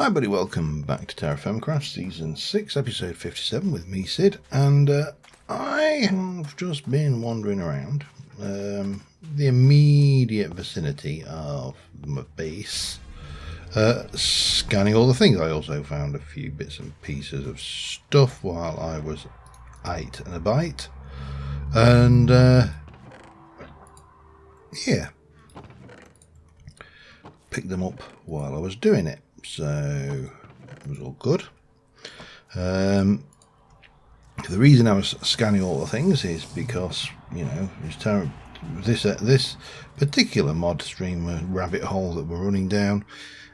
Hi everybody, welcome back to TerraFirmaCraft Season 6, Episode 57 with me, Sid, and I have just been wandering around the immediate vicinity of my base, scanning all the things. I also found a few bits and pieces of stuff while I was ate and a bite, and yeah, picked them up while I was doing it. So it was all good. The reason I was scanning all the things is because, you know, this particular mod stream rabbit hole that we're running down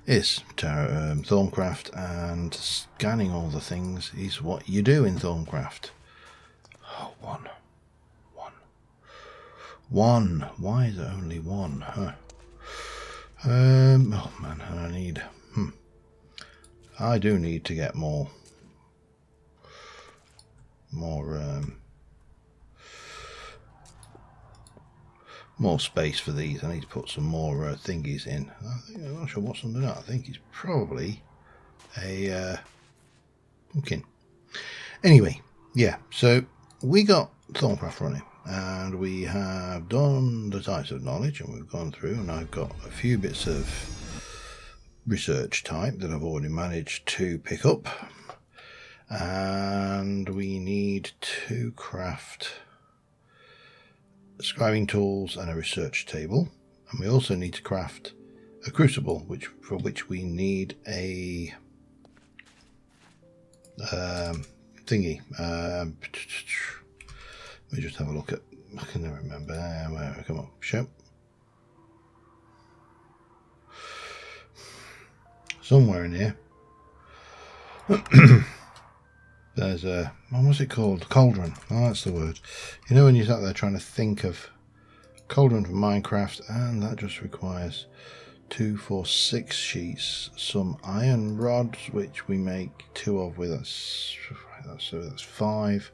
is Thaumcraft, and scanning all the things is what you do in Thaumcraft. Oh, one. Why is it only one? Huh? Oh man, I do need to get more space for these. I need to put some more thingies in. I'm not sure what's under that. I think it's probably a pumpkin. Anyway, yeah, so we got Thaumcraft running, and we have done the types of knowledge, and we've gone through, and I've got a few bits of research type that I've already managed to pick up, and we need to craft scribing tools and a research table, and we also need to craft a crucible, for which we need a thingy. Let me just have a look at, I can never remember where, come on, show. Somewhere in here there's a, what was it called? Cauldron. Oh, that's the word. You know, when you're sat there trying to think of Cauldron from Minecraft, and that just requires 2, 4, 6 sheets, some iron rods, which we make 2 of with us. So that's 5.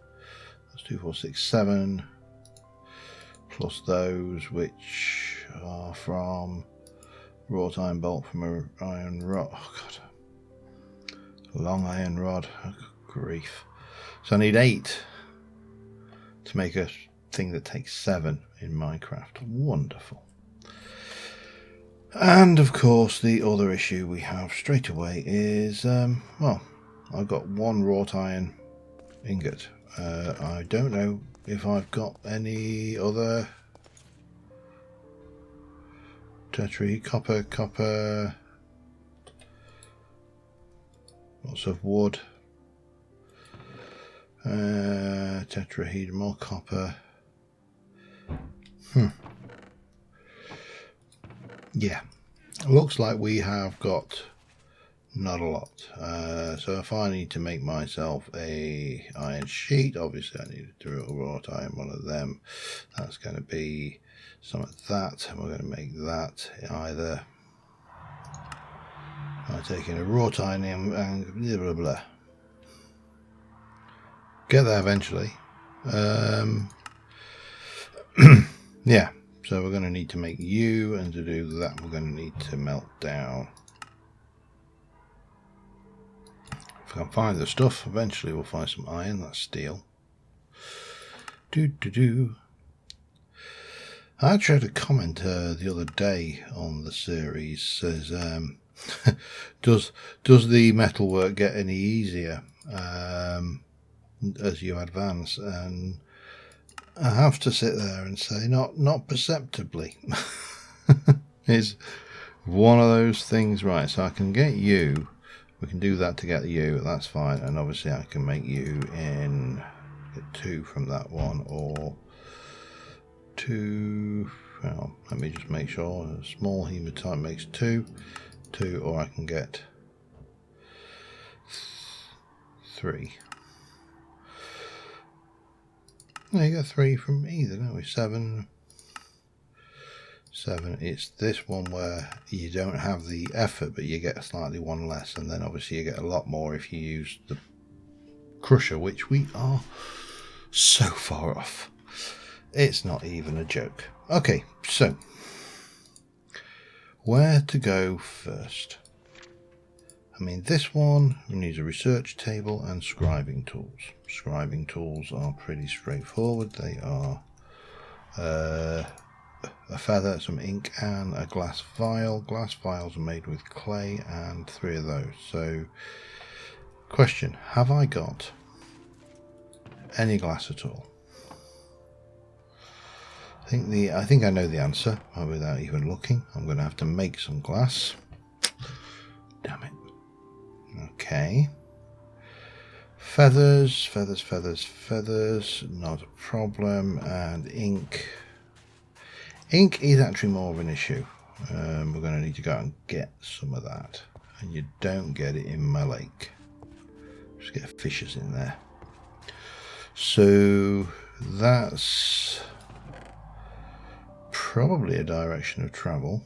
That's 2, 4, 6, 7. Plus those which are from wrought iron bolt from a iron rod. Oh god, a long iron rod. Oh, grief. So I need 8 to make a thing that takes 7 in Minecraft. Wonderful. And of course, the other issue we have straight away is, well, I've got 1 wrought iron ingot. I don't know if I've got any other tertiary copper, lots of wood, tetrahedral, more copper. Yeah, looks like we have got not a lot. So if I need to make myself a iron sheet, obviously I need to wrought iron one of them. That's going to be some of that, and we're going to make that either by taking a wrought iron and blah blah blah. Get there eventually. Yeah, so we're going to need to make you, and to do that we're going to need to melt down. If I can find the stuff, eventually we'll find some iron. That's steel. I actually had a comment the other day on the series, says does the metalwork get any easier as you advance? And I have to sit there and say not perceptibly. It's one of those things, right? So I can get you, we can do that to get you, that's fine, and obviously I can make you in, get 2 from that one, or 2, well, let me just make sure, a small hematite makes 2, or I can get 3. Well, you get 3 from either, don't we? 7. It's this one where you don't have the effort, but you get slightly 1 less, and then obviously you get a lot more if you use the crusher, which we are so far off. It's not even a joke. Okay, so where to go first? I mean, this one needs a research table and scribing tools. Scribing tools are pretty straightforward. They are a feather, some ink, and a glass vial. Glass vials are made with clay, and 3 of those. So, question: have I got any glass at all? I think I know the answer without even looking. I'm going to have to make some glass. Damn it. Okay. Feathers, feathers, feathers, feathers. Not a problem. And ink. Ink is actually more of an issue. We're going to need to go and get some of that. And you don't get it in my lake. Just get fishes in there. So that's probably a direction of travel.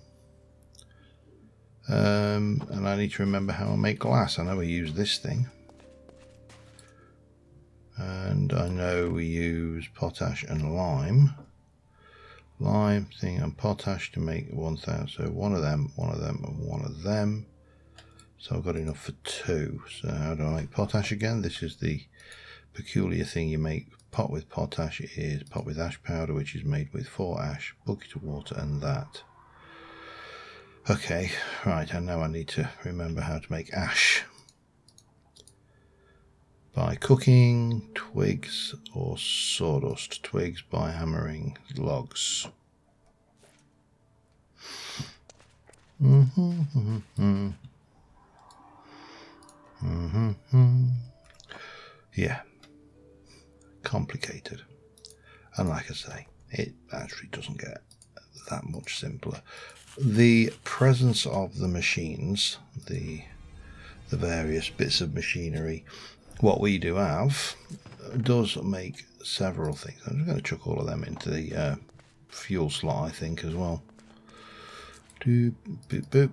And I need to remember how I make glass. I know we use this thing. And I know we use potash and lime. Lime thing and potash to make 1,000. So one of them, and one of them. So I've got enough for 2. So how do I make potash again? This is the peculiar thing you make. Pot with potash is pot with ash powder, which is made with 4 ash, bucket of water, and that. Okay, right, I know I need to remember how to make ash. By cooking twigs or sawdust. Twigs by hammering logs. Yeah. Complicated. And like I say, it actually doesn't get that much simpler. The presence of the machines, the various bits of machinery, what we do have, does make several things. I'm just going to chuck all of them into the fuel slot, I think, as well. Boop, boop, boop.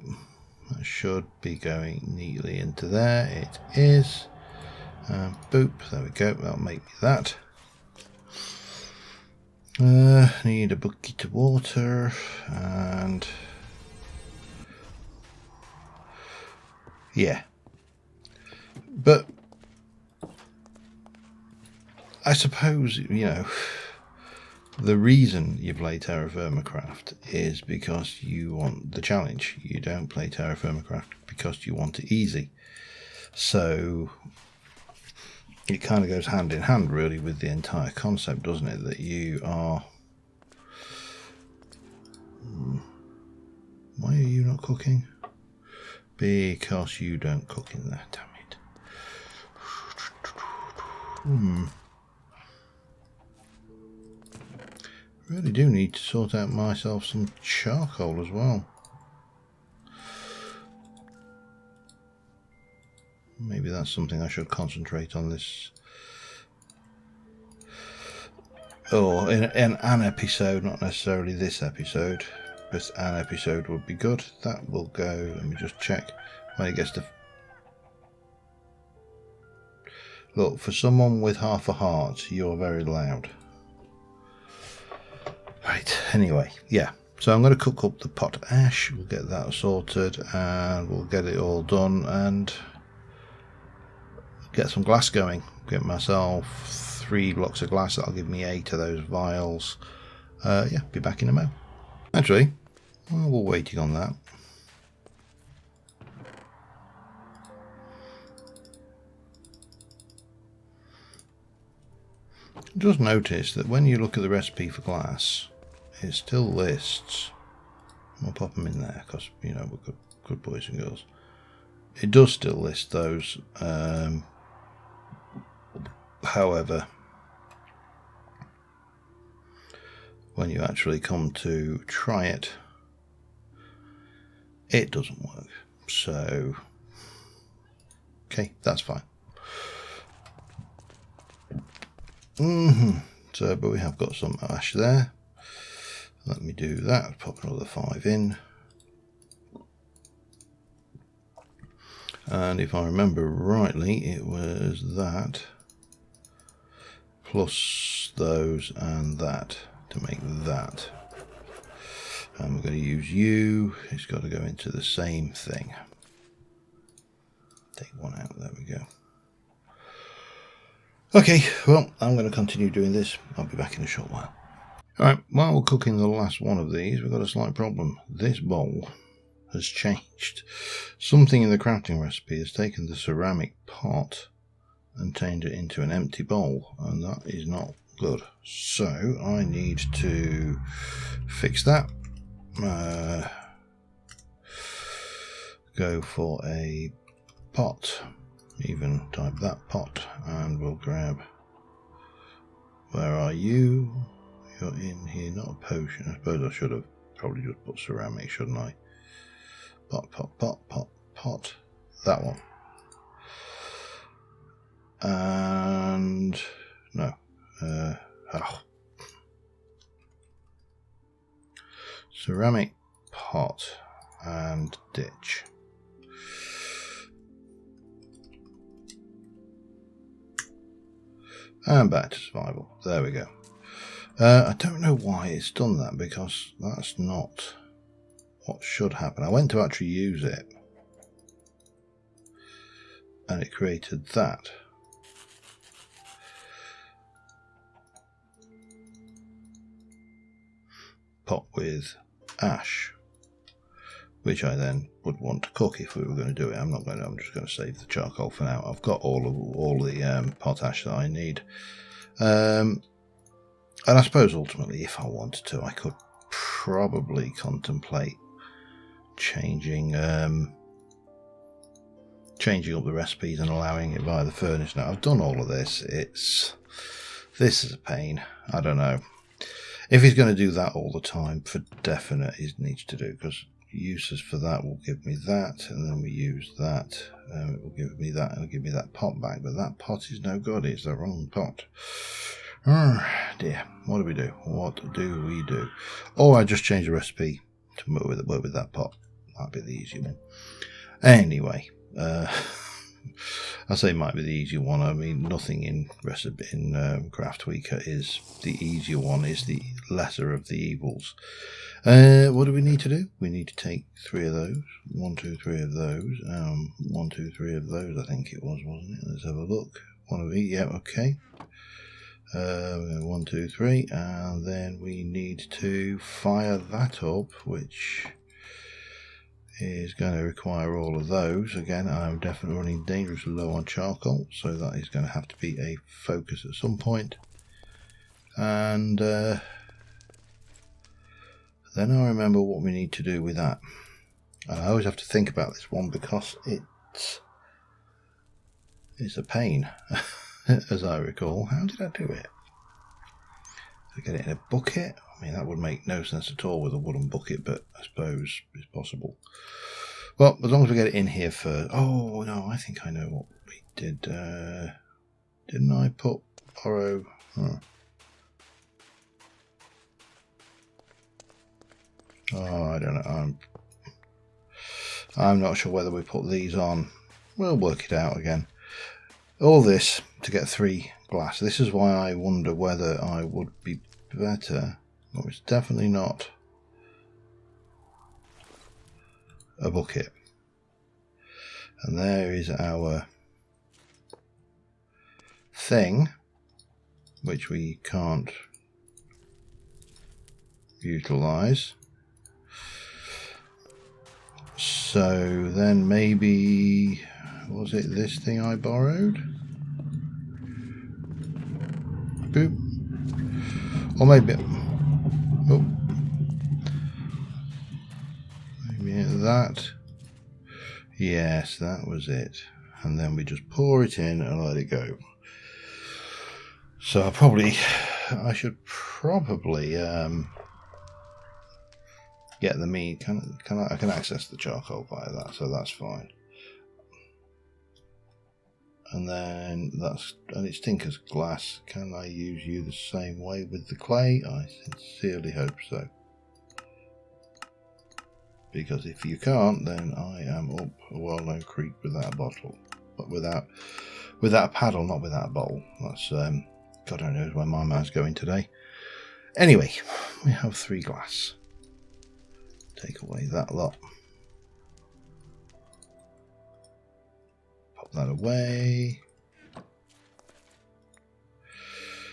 That should be going neatly into there. It is. Boop, there we go. That'll make me that. Need a bucket of water and yeah. But I suppose, you know, the reason you play TerraFirmaCraft is because you want the challenge. You don't play TerraFirmaCraft because you want it easy. So it kind of goes hand in hand really with the entire concept, doesn't it? That you are... Why are you not cooking? Because you don't cook in there, damn it. Really do need to sort out myself some charcoal as well. Maybe that's something I should concentrate on this. Or in an episode, not necessarily this episode, but an episode would be good. That will go, let me just check when it gets to... Look, for someone with half a heart, you're very loud. Right, anyway, yeah. So I'm going to cook up the pot ash, we'll get that sorted, and we'll get it all done, and get some glass going. Get myself 3 blocks of glass. That'll give me 8 of those vials. Yeah, be back in a mo. Actually, while we're waiting on that, just notice that when you look at the recipe for glass, it still lists. We'll pop them in there because, you know, we're good boys and girls. It does still list those. However, when you actually come to try it, it doesn't work. So, okay, that's fine. So, but we have got some ash there. Let me do that. Pop another 5 in. And if I remember rightly, it was that plus those and that to make that. And we're going to use you. It's got to go into the same thing. Take one out, there we go. Okay, well, I'm going to continue doing this. I'll be back in a short while. Alright, while we're cooking the last one of these, we've got a slight problem. This bowl has changed. Something in the crafting recipe has taken the ceramic pot and turned it into an empty bowl, and that is not good. So I need to fix that. Go for a pot, even type that pot, and we'll grab, where are you? You're in here, not a potion. I suppose I should have probably just put ceramic, shouldn't I? Pot, pot, pot, pot, pot. That one. And no. Ceramic pot and ditch. And back to survival. There we go. I don't know why it's done that, because that's not what should happen. I went to actually use it, and it created that. Pot with ash, which I then would want to cook if we were going to do it. I'm not going to. I'm just going to save the charcoal for now. I've got all the potash that I need. And I suppose ultimately, if I wanted to, I could probably contemplate changing up the recipes and allowing it via the furnace. Now, I've done all of this. This is a pain. I don't know. If he's going to do that all the time, for definite, he needs to do, because uses for that will give me that, and then we use that. It will give me that, and it'll give me that pot back. But that pot is no good. It's the wrong pot. Oh dear, what do we do? What do we do? Or I just change the recipe to work with that pot. Might be the easy one. Anyway, I say might be the easy one. I mean, nothing in Craft Weaker is the easier one. Is the lesser of the evils. What do we need to do? We need to take 3 of those. 1, 2, 3 of those. 1, 2, 3 of those. I think it was, wasn't it? Let's have a look. One of each. Yeah, okay. 1, 2, 3, and then we need to fire that up, which is going to require all of those. Again, I'm definitely running dangerously low on charcoal, so that is going to have to be a focus at some point. And then I remember what we need to do with that. And I always have to think about this one, because it's a pain, as I recall. How did I do it? Did I get it in a bucket? I mean, that would make no sense at all with a wooden bucket, but I suppose it's possible. Well, as long as we get it in here first. Oh, no, I think I know what we did. Didn't I put borrow? Huh. Oh, I don't know. I'm not sure whether we put these on. We'll work it out again. All this to get 3 glass. This is why I wonder whether I would be better. Well, it's definitely not a bucket. And there is our thing, which we can't utilize. So then maybe, was it this thing I borrowed? Boop. Or maybe, oh, maybe that. Yes, that was it. And then we just pour it in and let it go. So I should probably get the meat. I can access the charcoal via that, so that's fine. And then it's Tinker's glass. Can I use you the same way with the clay? I sincerely hope so. Because if you can't, then I am up a well-known creek without a bottle. But without a paddle, not without a bowl. That's God only knows where my mind's going today. Anyway, we have 3 glass. Take away that lot. that away.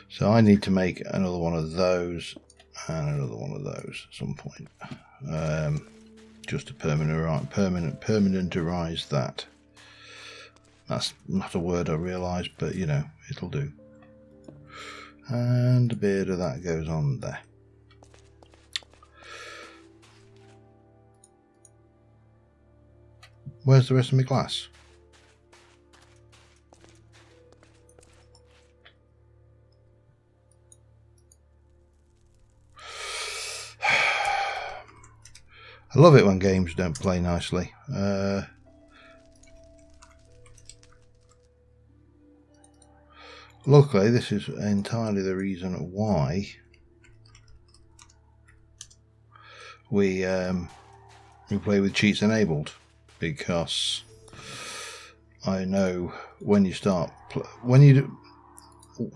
So I need to make another one of those and another one of those at some point. Just to permanentize that. That's not a word I realise, but you know, it'll do. And a bit of that goes on there. Where's the rest of my glass? I love it when games don't play nicely. Luckily, this is entirely the reason why we play with cheats enabled, because I know when you start when you do.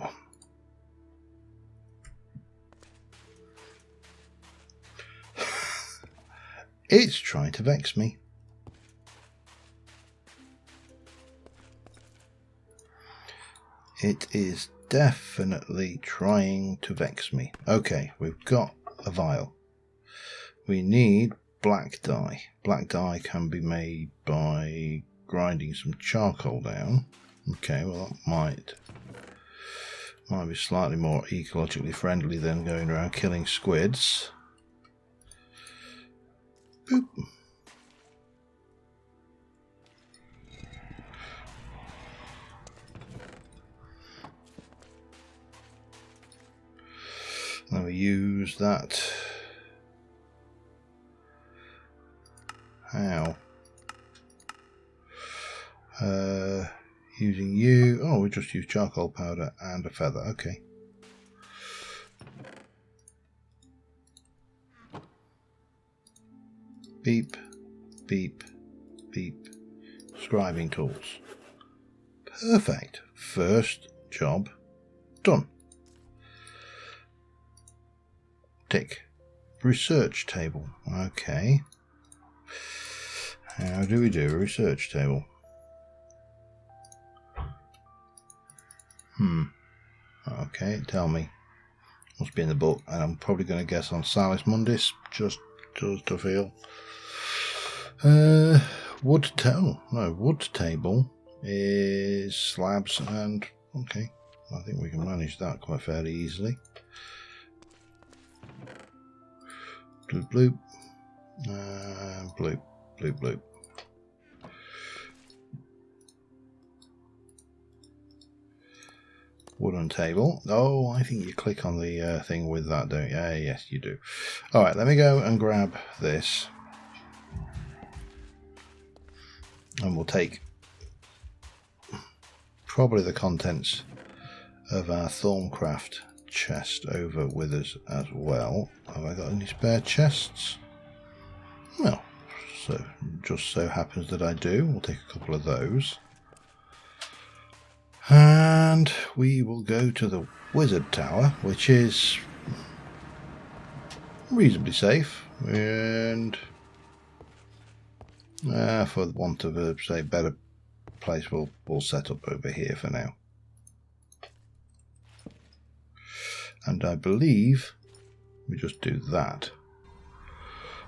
It's trying to vex me. It is definitely trying to vex me. Okay, we've got a vial. We need black dye. Black dye can be made by grinding some charcoal down. Okay, well that might be slightly more ecologically friendly than going around killing squids. Boop. Now we use that. How? Using you. Oh, we just use charcoal powder and a feather. Okay. Beep, beep, beep. Scribing tools. Perfect. First job done. Tick. Research table. Okay. How do we do a research table? Okay, tell me. Must be in the book, and I'm probably going to guess on Salis Mundis, just to feel. Wood table is slabs, and okay, I think we can manage that quite fairly easily. Bloop bloop, bloop bloop bloop. Wooden table. Oh, I think you click on the thing with that, don't you? Yes, you do. All right, let me go and grab this. And we'll take probably the contents of our Thaumcraft chest over with us as well. Have I got any spare chests? Well, so just so happens that I do. We'll take a couple of those. And we will go to the wizard tower, which is reasonably safe, and for want of a say better place, we'll set up over here for now. And I believe we just do that,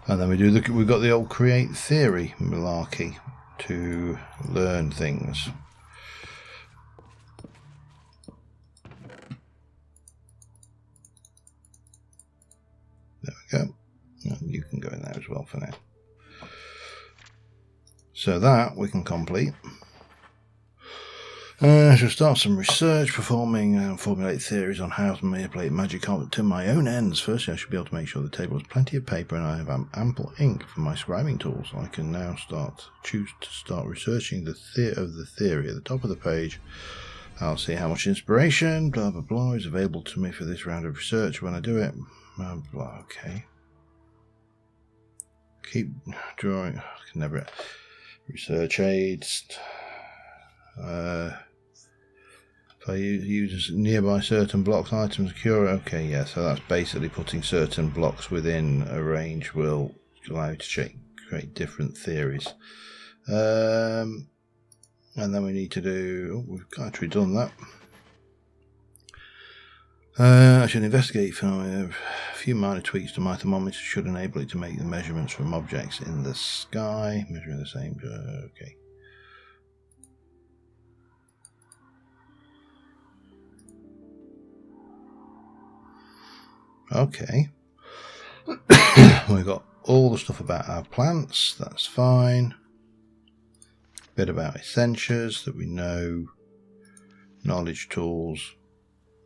and then we've got the old create theory malarkey to learn things. There we go. And you can go in there as well for now. So that we can complete. I shall start some research, performing and formulate theories on how to manipulate magic to my own ends. Firstly, I should be able to make sure the table has plenty of paper and I have ample ink for my scribing tools. I can now choose to start researching the theory at the top of the page. I'll see how much inspiration, blah blah blah, is available to me for this round of research when I do it. Blah blah. Okay. Keep drawing. I can never. Research aids. If I use nearby certain blocks, items occur. Okay, yeah. So that's basically putting certain blocks within a range will allow you to create different theories. And then we need to do... Oh, we've actually done that. I should investigate for a few minor tweaks to my thermometer should enable it to make the measurements from objects in the sky. Measuring the same... okay. Okay. We've got all the stuff about our plants. That's fine. Bit about essentials that we know. Knowledge tools.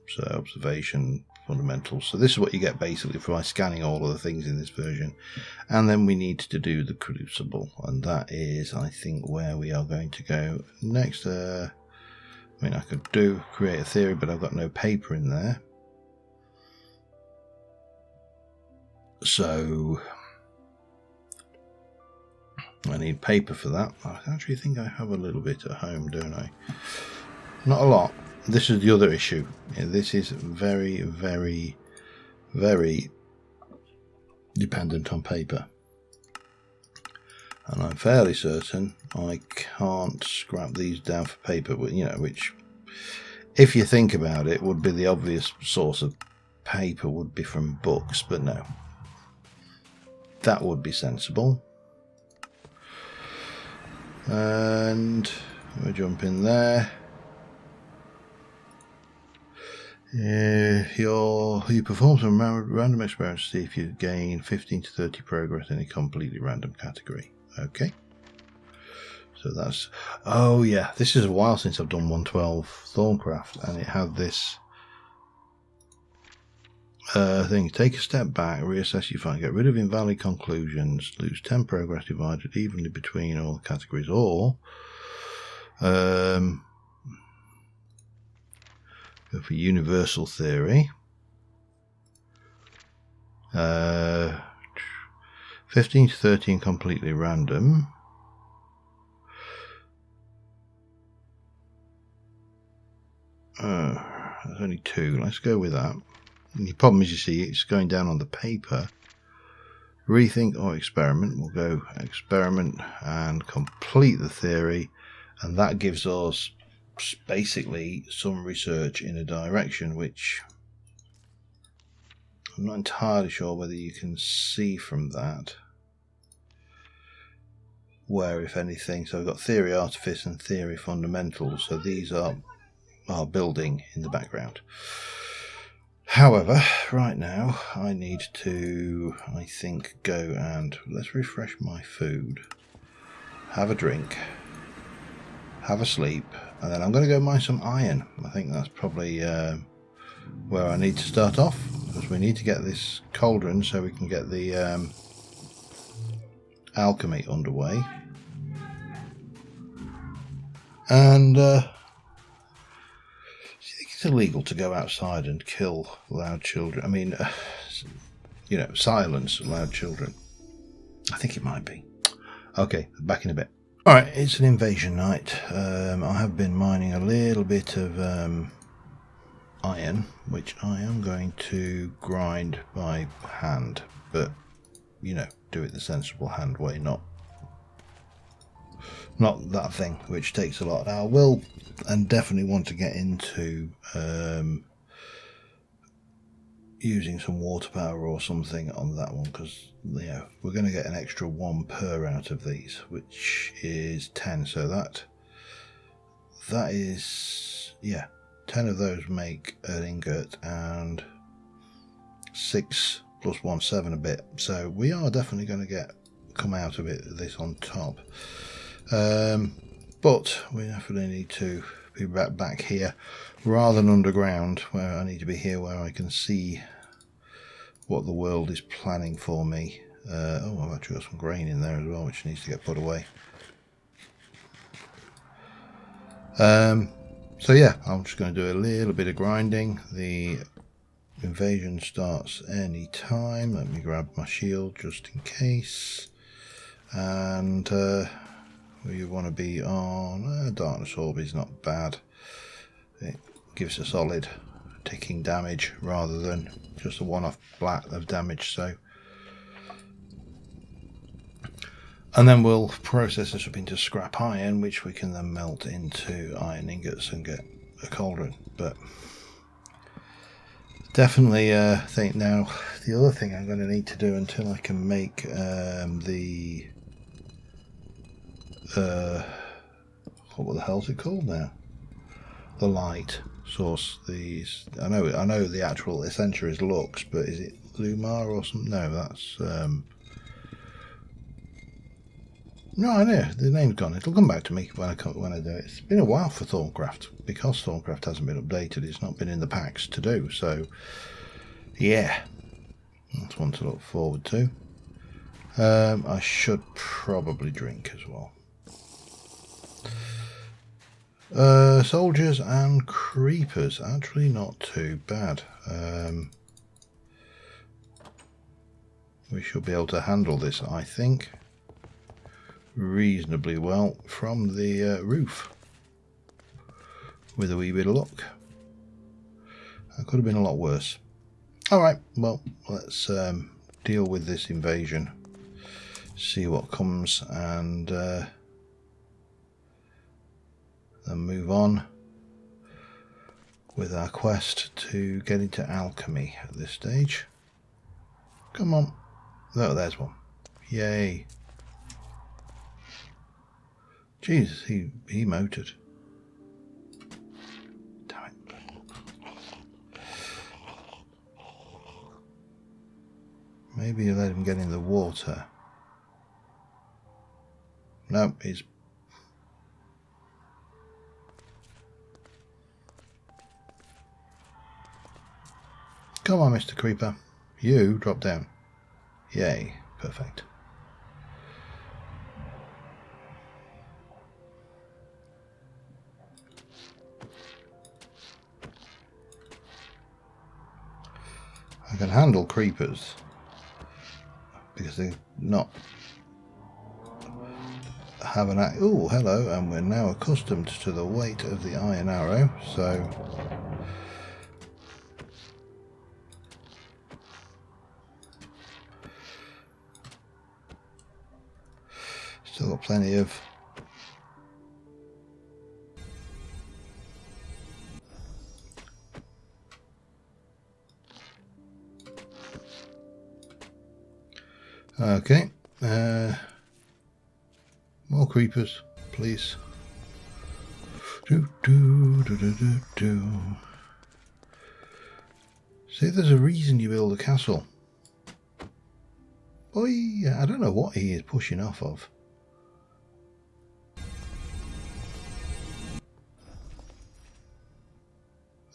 So observation, fundamentals. So this is what you get basically by scanning all of the things in this version. And then we need to do the Crucible. And that is, I think, where we are going to go next. I mean, I could create a theory, but I've got no paper in there. So I need paper for that. I actually think I have a little bit at home, don't I? Not a lot. This is the other issue. Yeah, this is very, very, very dependent on paper. And I'm fairly certain I can't scrap these down for paper, you know, which, if you think about it, would be the obvious source of paper would be from books, but no. That would be sensible. And we'll jump in there. You perform some random experiments to see if you gain 15 to 30 progress in a completely random category. Okay. So that's... Oh yeah, this is a while since I've done 112 Thaumcraft, and it had this thing. Take a step back, reassess your find, get rid of invalid conclusions, lose 10 progress divided evenly between all the categories, or go for universal theory. 15 to 13 completely random. There's only 2. Let's go with that. And the problem is, you see, it's going down on the paper. Rethink or experiment. We'll go experiment and complete the theory, and that gives us basically some research in a direction which I'm not entirely sure whether you can see from that where, if anything. So we've got theory artifice and theory fundamentals, so these are building in the background. However, right now I need to, I think, go and let's refresh my food, have a drink, have a sleep, and then I'm going to go mine some iron. I think that's probably where I need to start off, because we need to get this cauldron so we can get the alchemy underway. And it's illegal to go outside and kill loud children. I mean, you know, silence loud children. I think it might be. Okay, back in a bit. Alright, it's an invasion night. I have been mining a little bit of iron, which I am going to grind by hand, but, you know, do it the sensible hand way, not that thing which takes a lot. Now, I will and definitely want to get into using some water power or something on that one, because, you know, we're going to get an extra 1 per out of these, which is 10. So that is, yeah, 10 of those make an ingot, and 6 plus 1, 7 a bit. So we are definitely going to come out of it, this on top. But we definitely need to be back here rather than underground, where I need to be here where I can see what the world is planning for me. Oh, I've actually got some grain in there as well, which needs to get put away. So yeah, I'm just going to do a little bit of grinding. The invasion starts any time. Let me grab my shield just in case. And we want to be on Darkness Orb is not bad. It gives a solid ticking damage rather than just a one-off blat of damage. So And then we'll process this up into scrap iron, which we can then melt into iron ingots and get a cauldron. But definitely think now the other thing I'm going to need to do until I can make what the hell's it called now? The light source. These I know the actual essential is Lux, but is it Lumar or something? No, that's no, I know the name's gone. It'll come back to me when I do it. It's been a while for Thaumcraft because Thaumcraft hasn't been updated. It's not been in the packs to do. So yeah, that's one to look forward to. I should probably drink as well. Soldiers and creepers, actually not too bad. We should be able to handle this, I think, reasonably well from the roof with a wee bit of luck. That could have been a lot worse. Alright, well, let's deal with this invasion, see what comes, and then move on with our quest to get into alchemy at this stage. Come on. Oh, there's one. Yay. Jesus, he motored. Damn it. Maybe you let him get in the water. No, he's... Come on, Mr. Creeper. You drop down. Yay. Perfect. I can handle creepers because they're not have an... Oh, hello, and we're now accustomed to the weight of the iron arrow, so... Still got plenty of... Okay. More creepers, please. See, there's a reason you build a castle. Boy, I don't know what he is pushing off of.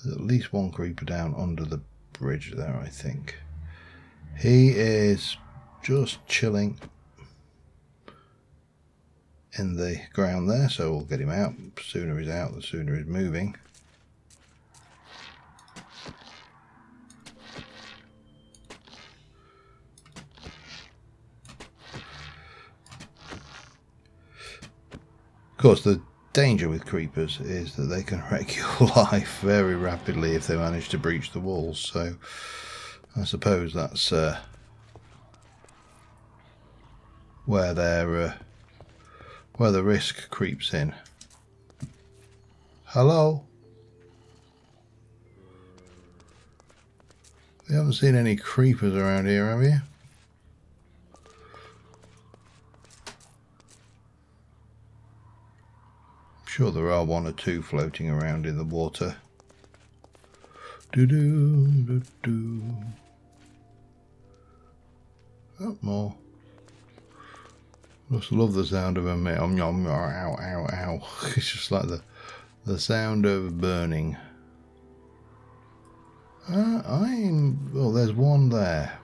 There's at least one creeper down under the bridge there, I think. He is just chilling in the ground there, so we'll get him out. The sooner he's out, the sooner he's moving. Of course, the danger with creepers is that they can wreck your life very rapidly if they manage to breach the walls, so I suppose that's where the risk creeps in. Hello? You haven't seen any creepers around here, have you? I'm sure there are one or two floating around in the water. Do-do-do-do. Oh, more. I just love the sound of them. Ow, ow, ow. It's just like the sound of burning. Well, there's one there.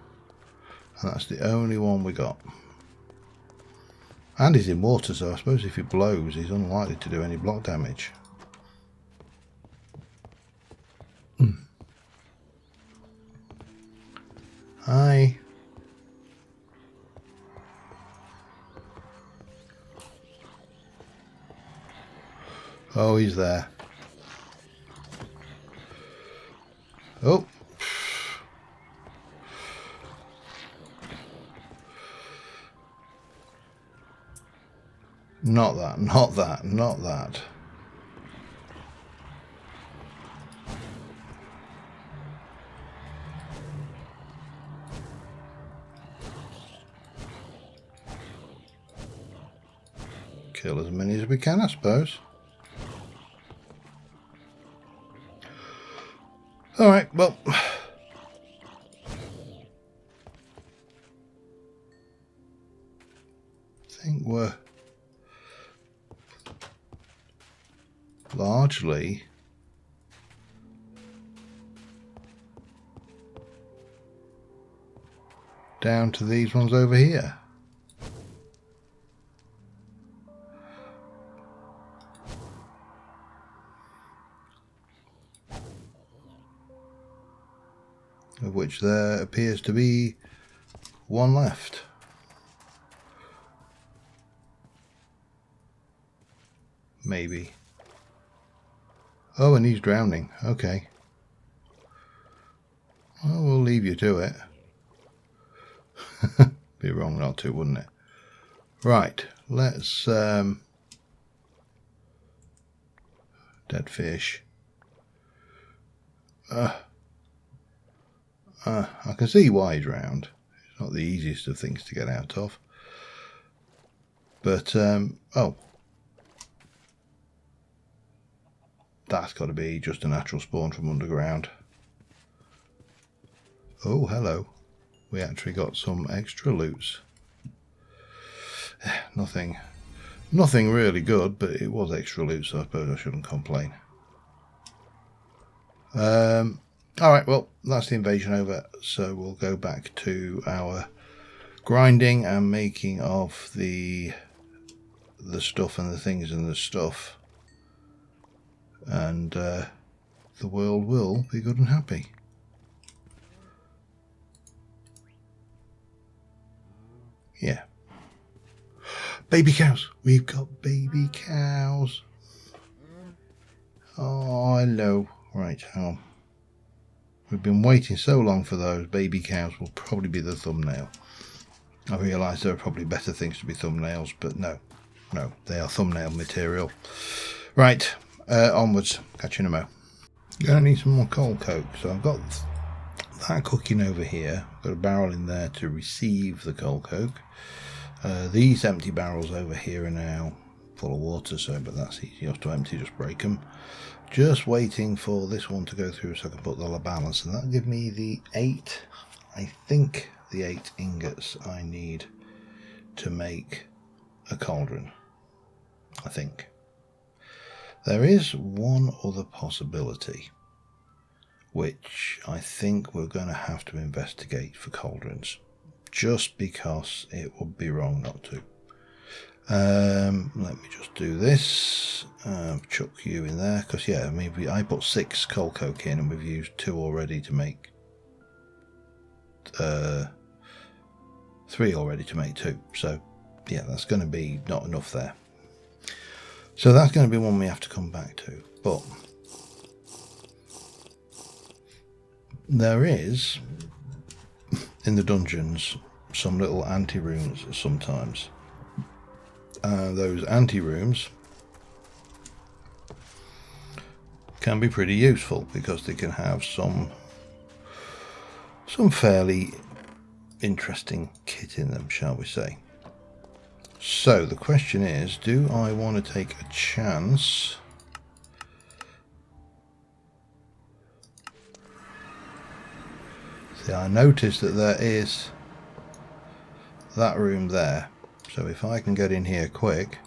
And that's the only one we got. And he's in water, so I suppose if he blows, he's unlikely to do any block damage. Hi. Oh, he's there. Oh. Not that, not that, not that. Kill as many as we can, I suppose. Alright, well. I think we're largely down to these ones over here. Of which there appears to be one left. Maybe. Oh, and he's drowning. Okay. Well, we'll leave you to it. Be wrong not to, wouldn't it? Right, let's dead fish. I can see why he's round. It's not the easiest of things to get out of. But, oh. That's got to be just a natural spawn from underground. Oh, hello. We actually got some extra loots. Nothing really good, but it was extra loot, so I suppose I shouldn't complain. Alright, well, that's the invasion over, so we'll go back to our grinding and making of the stuff and the things and the stuff. And the world will be good and happy. Yeah. Baby cows! We've got baby cows! Oh, hello. Right, we've been waiting so long for those. Baby cows will probably be the thumbnail. I realise there are probably better things to be thumbnails, but no, they are thumbnail material. Right, onwards. Catch you in a mo. Gonna need some more coal coke, so I've got that cooking over here. I've got a barrel in there to receive the coal coke. These empty barrels over here are now full of water, but that's easy enough to empty, just break them. Just waiting for this one to go through so I can put the balance, and that'll give me the 8, I think the 8 ingots I need to make a cauldron. I think. There is one other possibility, which I think we're going to have to investigate for cauldrons, just because it would be wrong not to. Let me just do this. Chuck you in there, because yeah, I mean, I put 6 coal coke in and we've used 2 already to make 3 already to make 2, so yeah, that's going to be not enough there. So that's going to be one we have to come back to. But there is in the dungeons some little anti-rooms sometimes. Those anti-rooms can be pretty useful because they can have some fairly interesting kit in them, shall we say. So the question is, do I want to take a chance see, I noticed that there is that room there, so if I can get in here quick,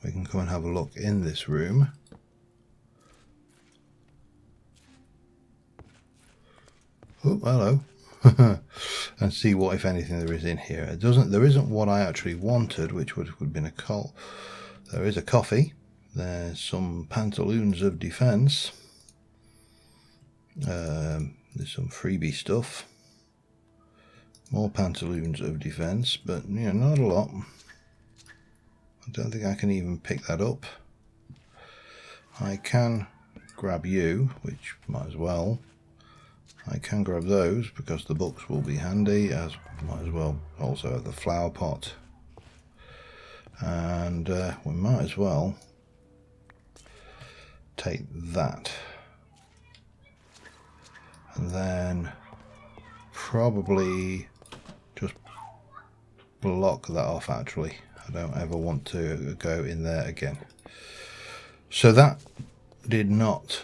we can come and have a look in this room. Oh, hello. And see what, if anything, there is in here. There isn't what I actually wanted, which would have been a coal. There is a coffee. There's some pantaloons of defense. There's some freebie stuff. More pantaloons of defense, but you know, not a lot. I don't think I can even pick that up. I can grab you, which might as well. I can grab those because the books will be handy, as might as well also have the flower pot. And we might as well take that. And then probably just block that off actually. I don't ever want to go in there again. So that did not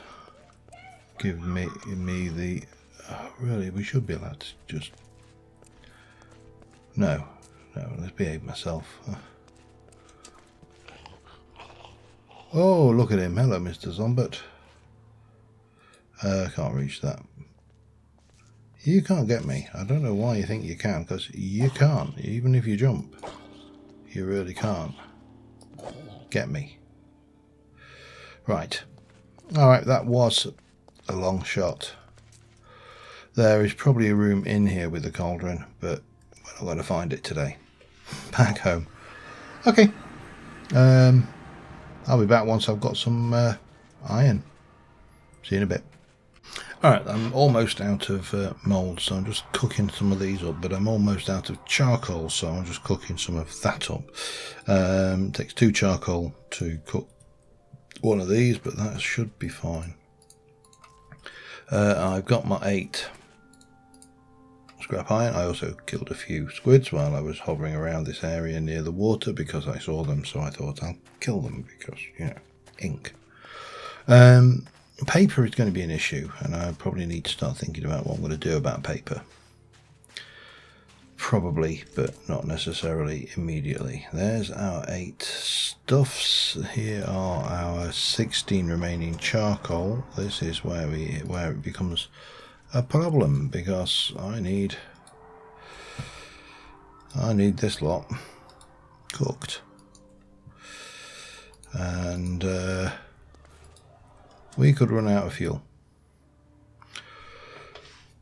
give me the... really, we should be allowed to just... No, let's behave myself. Oh, look at him. Hello, Mr. Zombert. Can't reach that. You can't get me. I don't know why you think you can, because you can't. Even if you jump, you really can't get me. Right. Alright, that was a long shot. There is probably a room in here with the cauldron, but we're not going to find it today. Back home. Okay. I'll be back once I've got some iron. See you in a bit. Alright, I'm almost out of mould, so I'm just cooking some of these up, but I'm almost out of charcoal, so I'm just cooking some of that up. It takes 2 charcoal to cook one of these, but that should be fine. I've got my 8 scrap iron. I also killed a few squids while I was hovering around this area near the water because I saw them, so I thought I'll kill them because, you know, ink. Paper is going to be an issue, and I probably need to start thinking about what I'm going to do about paper. Probably, but not necessarily immediately. There's our 8 stuffs. Here are our 16 remaining charcoal. This is where it becomes a problem, because I need this lot cooked, and we could run out of fuel.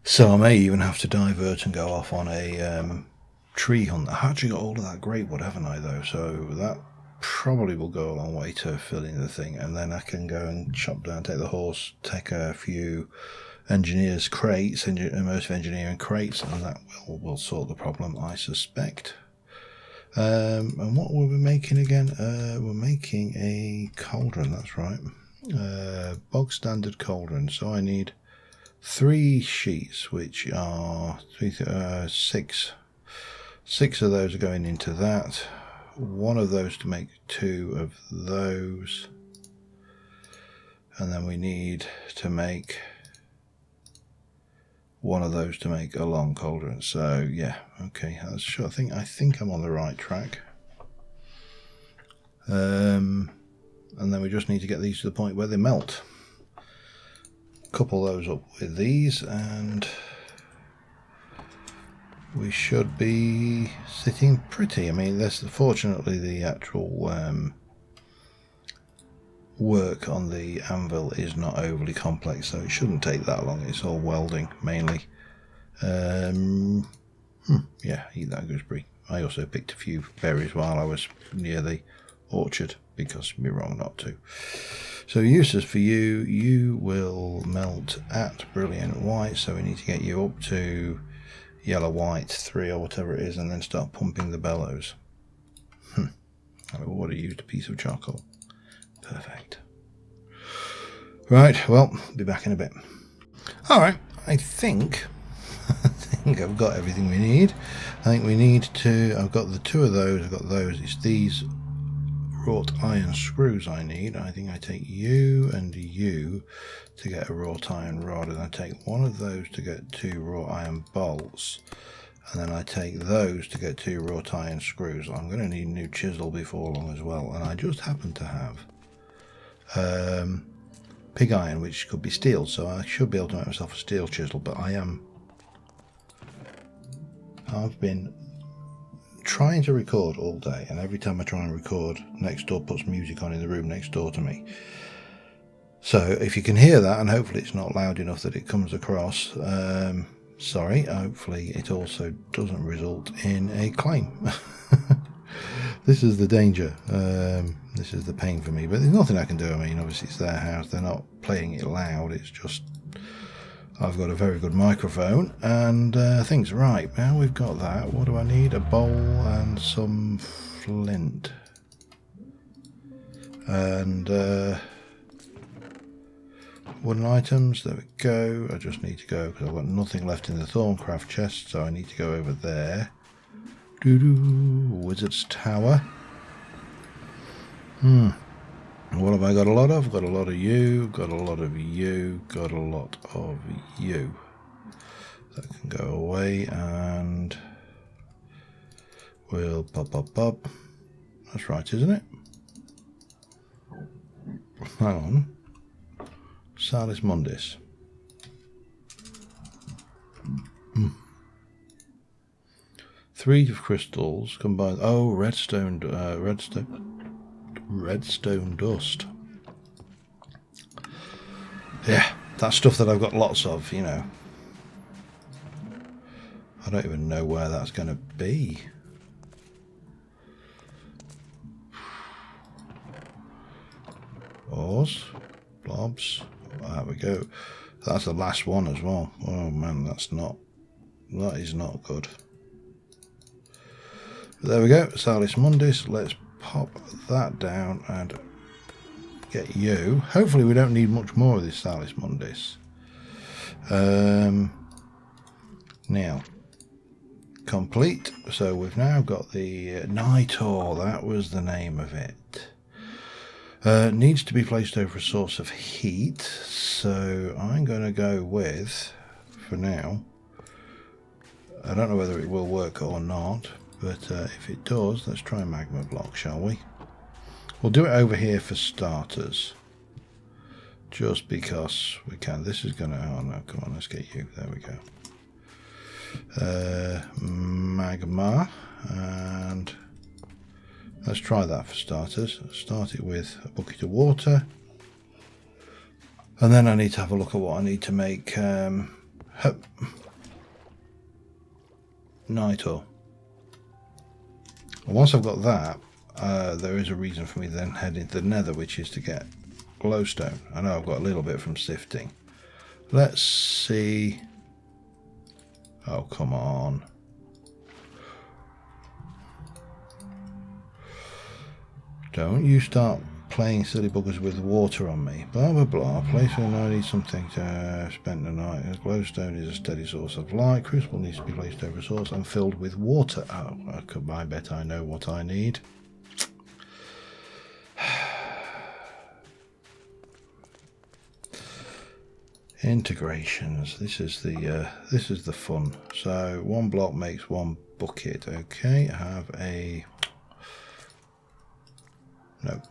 So I may even have to divert and go off on a tree hunt. I've actually got all of that great wood, haven't I, though? So that probably will go a long way to filling the thing. And then I can go and chop down, take the horse, take a few engineers' crates, immersive engineering crates, and that will sort the problem, I suspect. And what were we making again? We're making a cauldron, that's right. Bog standard cauldron. So I need 3 sheets, which are 6. 6 of those are going into that. 1 of those to make 2 of those, and then we need to make 1 of those to make a long cauldron. So yeah, okay, that's sure. I think I'm on the right track. And then we just need to get these to the point where they melt. Couple those up with these, and we should be sitting pretty. I mean, fortunately the actual work on the anvil is not overly complex, so it shouldn't take that long. It's all welding mainly. Yeah, eat that gooseberry. I also picked a few berries while I was near the orchard, because it'd be wrong not to. So uses for you, you will melt at brilliant white, so we need to get you up to yellow white 3 or whatever it is, and then start pumping the bellows. I've already used a piece of charcoal. Perfect. Right, well, be back in a bit. Alright, I think I've got everything we need. I think we need to, I've got the 2 of those, I've got those, it's these wrought iron screws I need. I think I take you and you to get a wrought iron rod, and I take 1 of those to get 2 wrought iron bolts, and then I take those to get 2 wrought iron screws. I'm going to need a new chisel before long as well, and I just happen to have pig iron, which could be steel, so I should be able to make myself a steel chisel, but I've been trying to record all day, and every time I try and record, next door puts music on in the room next door to me. So if you can hear that, and hopefully it's not loud enough that it comes across, sorry. Hopefully it also doesn't result in a claim. This is the danger. This is the pain for me, but there's nothing I can do. I mean, obviously it's their house. They're not playing it loud. It's just I've got a very good microphone and things. Right, now we've got that. What do I need? A bowl and some flint. And wooden items. There we go. I just need to go because I've got nothing left in the Thaumcraft chest, so I need to go over there. Wizard's Tower. What have I got a lot of? Got a lot of you, got a lot of you, got a lot of you. That can go away and we'll pop. That's right, isn't it? Hang on. Salis Mundis. 3 of crystals combined. Oh, redstone dust. Yeah, that's stuff that I've got lots of, you know. I don't even know where that's going to be. Ores, blobs. There we go. That's the last one as well. Oh man, that is not good. But there we go, Salis Mundis. Let's pop that down and get you. Hopefully we don't need much more of this Salis Mundis. Now, complete. So we've now got the night ore. That was the name of it. Needs to be placed over a source of heat. So I'm going to go with, for now, I don't know whether it will work or not. But if it does, let's try Magma Block, shall we? We'll do it over here for starters. Just because we can. This is going to... Oh no, come on, let's get you. There we go. Magma. And let's try that for starters. Start it with a bucket of water. And then I need to have a look at what I need to make night ore. Once I've got that, there is a reason for me then heading to the nether, which is to get glowstone. I know I've got a little bit from sifting. Let's see. Oh, come on. Don't you start playing silly buggers with water on me. Blah, blah, blah. Place where I need something to spend the night. Glowstone is a steady source of light. Crucible needs to be placed over a source and filled with water. Oh, I bet I know what I need. Integrations. This is the fun. So 1 block makes 1 bucket. Okay, have a... No.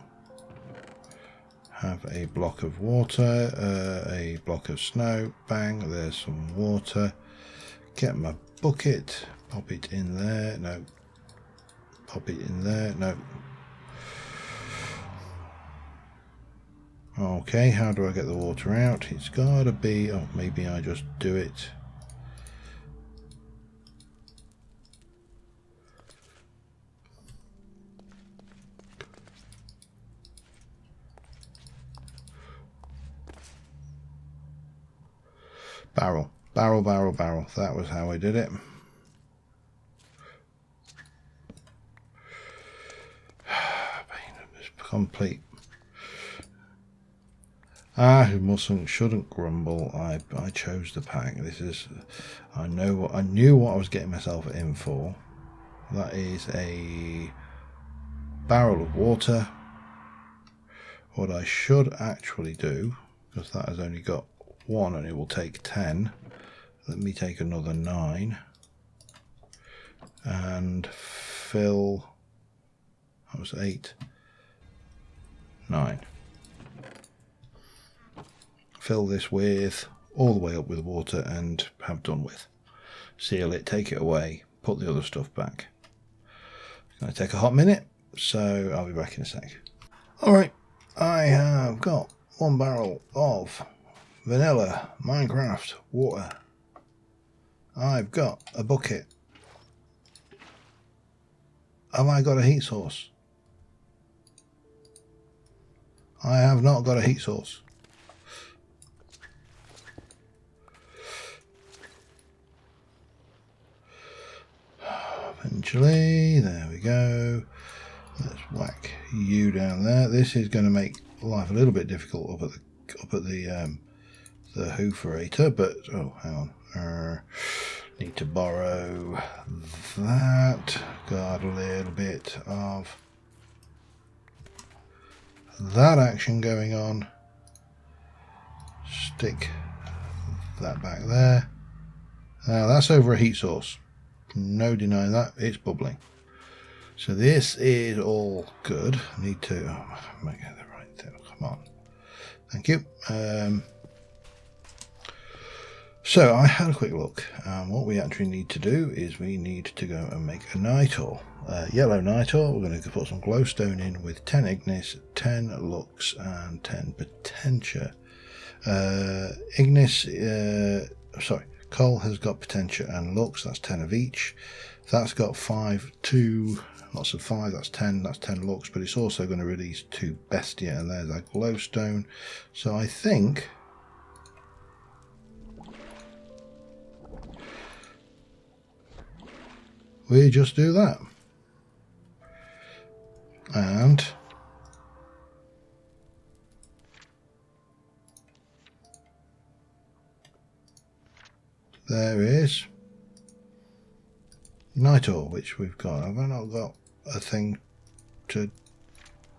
Have a block of water, a block of snow, bang, there's some water. Get my bucket, pop it in there, no. Pop it in there, no. Okay, how do I get the water out? It's gotta be, oh, maybe I just do it. Barrel. That was how I did it. Complete. Who shouldn't grumble. I chose the pack. This is, I knew what I was getting myself in for. That is a barrel of water. What I should actually do, because that has only got 1 and it will take 10. Let me take another 9 and fill. That was 8, 9. Fill this with all the way up with water and have done with. Seal it, take it away, put the other stuff back. It's going to take a hot minute, so I'll be back in a sec. Alright, I have got 1 barrel of vanilla Minecraft water. I've got a bucket Have I got a heat source? I have not got a heat source. Eventually, there we go. Let's whack you down there. This is going to make life a little bit difficult up at the hooferator, but oh, hang on. Need to borrow that. Got a little bit of that action going on. Stick that back there. Now that's over a heat source. No denying that, it's bubbling. So this is all good. I need to make it the right thing. Come on. Thank you. So I had a quick look. What we actually need to do is we need to go and make a night ore. Yellow night ore. We're going to put some glowstone in with 10 ignis, 10 lux, and 10 potentia. Coal has got potentia and lux. That's 10 of each. That's got 5, 2 lots of 5. That's 10 lux. But it's also going to release 2 bestia, and there's our glowstone. So I think we just do that. And there is night ore, which we've got. Have I not got a thing to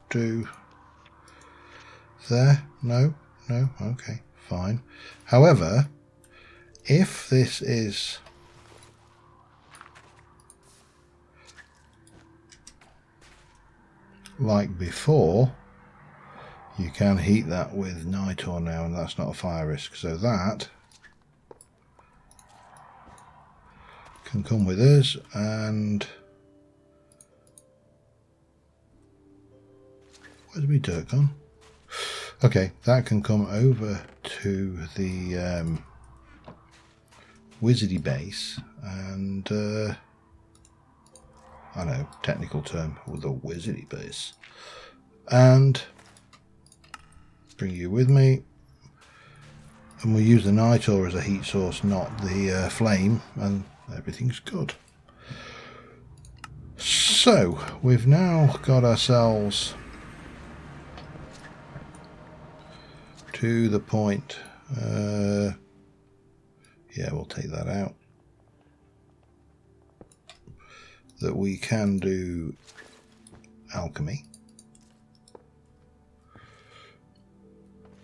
do there? No, okay, fine. However, if this is like before, you can heat that with night ore now, and that's not a fire risk. So that can come with us, and where's my dirt gone? Okay, that can come over to the wizardy base, and I know, technical term, with the wizardy base, and bring you with me, and we'll use the night ore as a heat source, not the flame, and everything's good. So we've now got ourselves to the point, yeah, we'll take that out, that we can do alchemy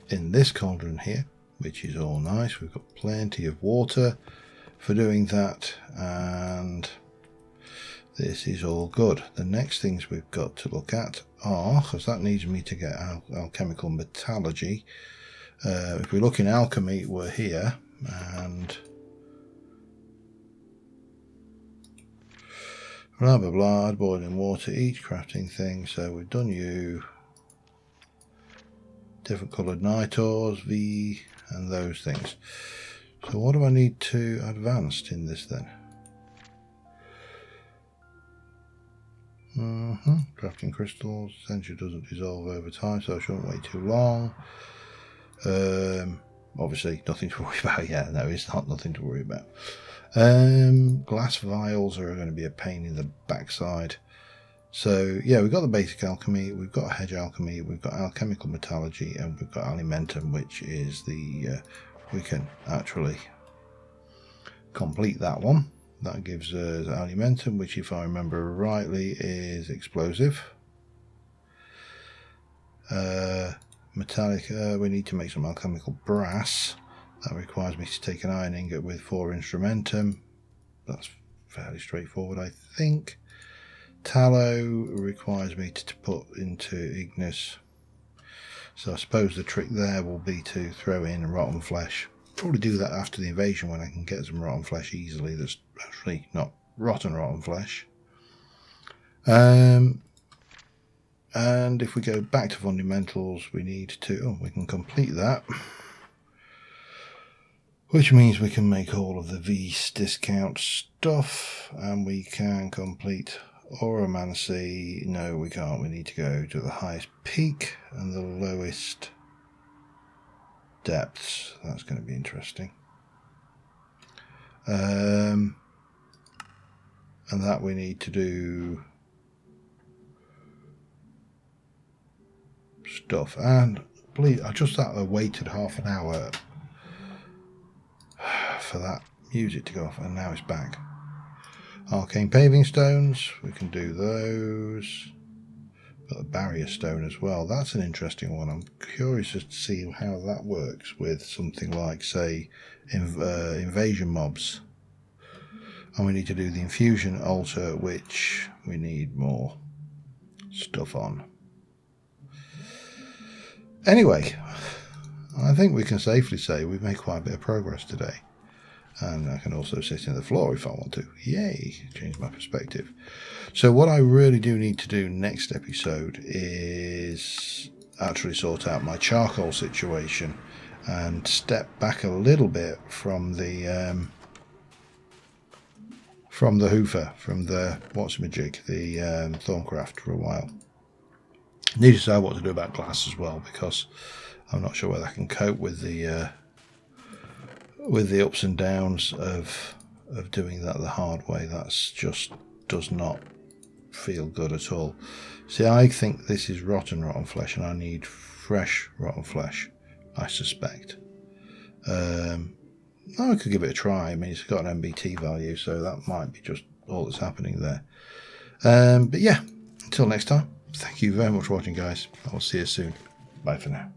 in this cauldron here, which is all nice. We've got plenty of water for doing that, and this is all good. The next things we've got to look at are, because that needs me to get alchemical metallurgy. If we look in alchemy, we're here, and blah blah blah, boiling water, each crafting thing. So we've done you, different coloured night ores, V, and those things. So what do I need to advance in this then? Crafting crystals, essentially doesn't dissolve over time, so I shouldn't wait too long. Obviously nothing to worry about. Yeah, no, it's not nothing to worry about. Glass vials are going to be a pain in the backside. So yeah, we've got the basic alchemy, we've got hedge alchemy, we've got alchemical metallurgy, and we've got alimentum, which is the we can actually complete that one. That gives us alimentum, which, if I remember rightly, is explosive. Metallic, we need to make some alchemical brass. That requires me to take an iron ingot with 4 instrumentum. That's fairly straightforward, I think. Tallow requires me to put into ignis. So I suppose the trick there will be to throw in rotten flesh. Probably do that after the invasion when I can get some rotten flesh easily. That's actually not rotten flesh. And if we go back to fundamentals, we need to, we can complete that. Which means we can make all of the V discount stuff, and we can complete Oromancy, no we can't, we need to go to the highest peak and the lowest depths. That's going to be interesting. And that we need to do stuff. And please, I just waited half an hour for that music to go off, and now it's back. Arcane paving stones, we can do those. Got the barrier stone as well. That's an interesting one. I'm curious to see how that works with something like, say, invasion mobs. And we need to do the infusion altar, which we need more stuff on. Anyway, I think we can safely say we've made quite a bit of progress today. And I can also sit in the floor if I want to. Yay, change my perspective. So what I really do need to do next episode is actually sort out my charcoal situation and step back a little bit from the hoofer, from the what's-my-jig, the Thaumcraft for a while. Need to decide what to do about glass as well, because I'm not sure whether I can cope with the ups and downs of doing that the hard way. That's just does not feel good at all. See, I think this is rotten flesh, and I need fresh rotten flesh, I suspect. I could give it a try. I mean, it's got an MBT value, so that might be just all that's happening there. But yeah, until next time, thank you very much for watching, guys. I will see you soon. Bye for now.